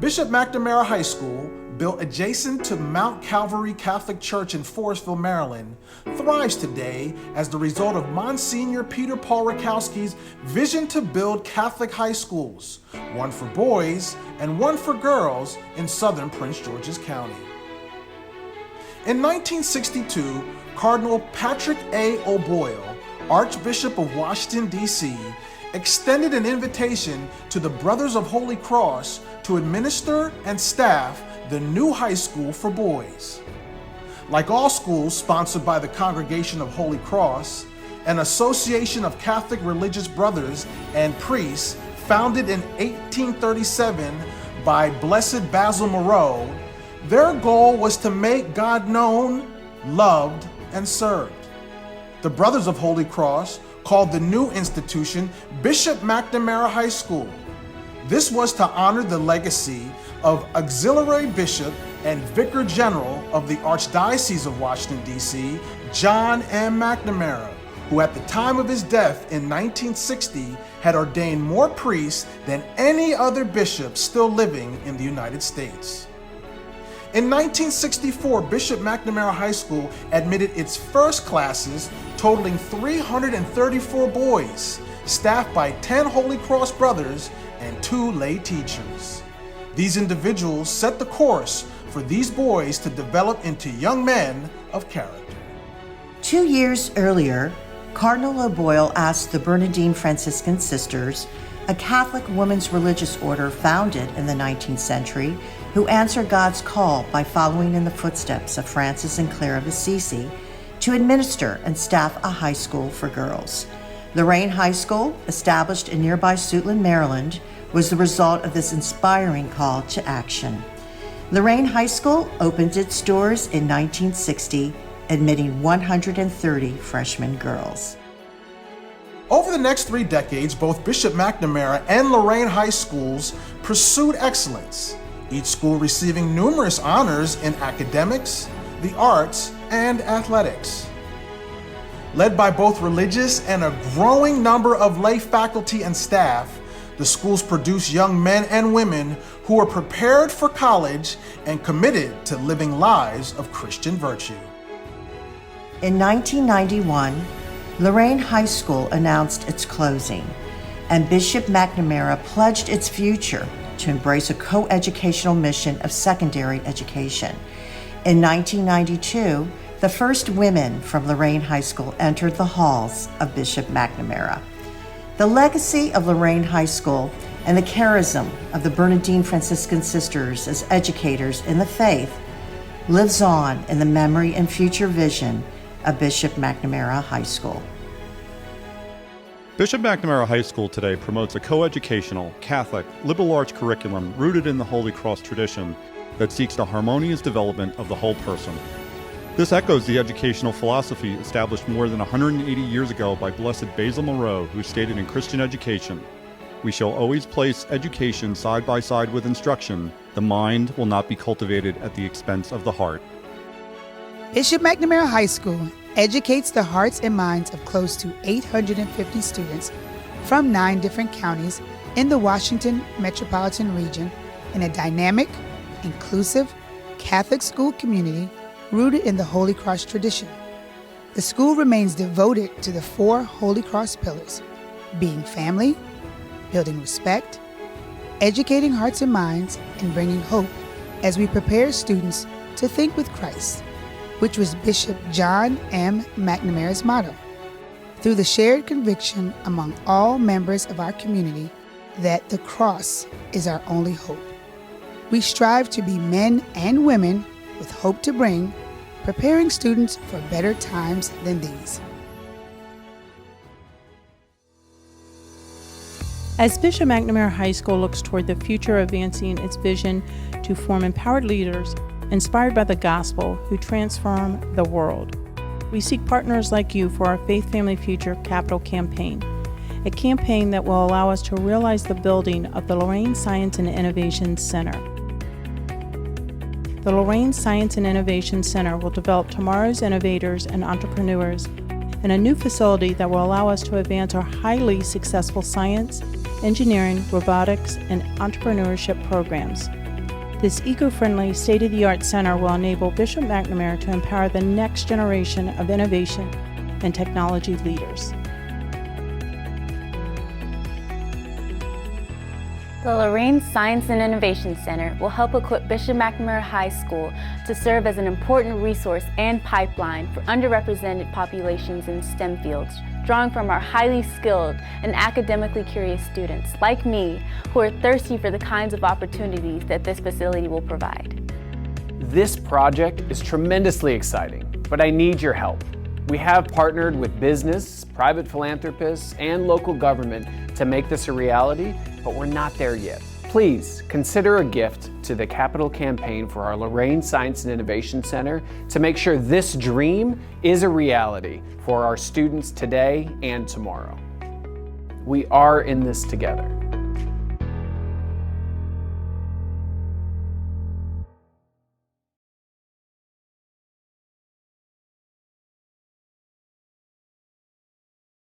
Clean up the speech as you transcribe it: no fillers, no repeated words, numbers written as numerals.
Bishop McNamara High School, built adjacent to Mount Calvary Catholic Church in Forestville, Maryland, thrives today as the result of Monsignor Peter Paul Rakowski's vision to build Catholic high schools, one for boys and one for girls in southern Prince George's County. In 1962, Cardinal Patrick A. O'Boyle, Archbishop of Washington, D.C., extended an invitation to the Brothers of Holy Cross to administer and staff the new high school for boys. Like all schools sponsored by the Congregation of Holy Cross, an association of Catholic religious brothers and priests founded in 1837 by Blessed Basil Moreau, their goal was to make God known, loved, and served. The Brothers of Holy Cross called the new institution Bishop McNamara High School. This was to honor the legacy of Auxiliary Bishop and Vicar General of the Archdiocese of Washington, D.C., John M. McNamara, who at the time of his death in 1960 had ordained more priests than any other bishop still living in the United States. In 1964, Bishop McNamara High School admitted its first classes, totaling 334 boys, staffed by 10 Holy Cross brothers and 2 lay teachers. These individuals set the course for these boys to develop into young men of character. 2 years earlier, Cardinal O'Boyle asked the Bernardine Franciscan Sisters, a Catholic women's religious order founded in the 19th century, who answered God's call by following in the footsteps of Francis and Clare of Assisi, to administer and staff a high school for girls. LaReine High School, established in nearby Suitland, Maryland, was the result of this inspiring call to action. LaReine High School opened its doors in 1960, admitting 130 freshman girls. Over the next 3 decades, both Bishop McNamara and LaReine High Schools pursued excellence, each school receiving numerous honors in academics, the arts, and athletics. Led by both religious and a growing number of lay faculty and staff, the schools produce young men and women who are prepared for college and committed to living lives of Christian virtue. In 1991, LaReine High School announced its closing, and Bishop McNamara pledged its future to embrace a co-educational mission of secondary education. In 1992, the first women from LaReine High School entered the halls of Bishop McNamara. The legacy of LaReine High School and the charism of the Bernardine Franciscan Sisters as educators in the faith lives on in the memory and future vision of Bishop McNamara High School. Bishop McNamara High School today promotes a co-educational, Catholic, liberal arts curriculum rooted in the Holy Cross tradition that seeks the harmonious development of the whole person. This echoes the educational philosophy established more than 180 years ago by Blessed Basil Moreau, who stated in Christian education, "We shall always place education side by side with instruction. The mind will not be cultivated at the expense of the heart." Bishop McNamara High School educates the hearts and minds of close to 850 students from 9 different counties in the Washington metropolitan region in a dynamic, inclusive, Catholic school community rooted in the Holy Cross tradition. The school remains devoted to the 4 Holy Cross pillars, being family, building respect, educating hearts and minds, and bringing hope as we prepare students to think with Christ, which was Bishop John M. McNamara's motto. Through the shared conviction among all members of our community that the cross is our only hope, we strive to be men and women with hope to bring, preparing students for better times than these. As Bishop McNamara High School looks toward the future, advancing its vision to form empowered leaders inspired by the gospel who transform the world, we seek partners like you for our Faith Family Future Capital Campaign, a campaign that will allow us to realize the building of the LaReine Science and Innovation Center. The LaReine Science and Innovation Center will develop tomorrow's innovators and entrepreneurs in a new facility that will allow us to advance our highly successful science, engineering, robotics, and entrepreneurship programs. This eco-friendly, state-of-the-art center will enable Bishop McNamara to empower the next generation of innovation and technology leaders. The LaReine Science and Innovation Center will help equip Bishop McNamara High School to serve as an important resource and pipeline for underrepresented populations in STEM fields, drawing from our highly skilled and academically curious students like me who are thirsty for the kinds of opportunities that this facility will provide. This project is tremendously exciting, but I need your help. We have partnered with business, private philanthropists, and local government to make this a reality, but we're not there yet. Please consider a gift to the capital campaign for our LaReine Science and Innovation Center to make sure this dream is a reality for our students today and tomorrow. We are in this together.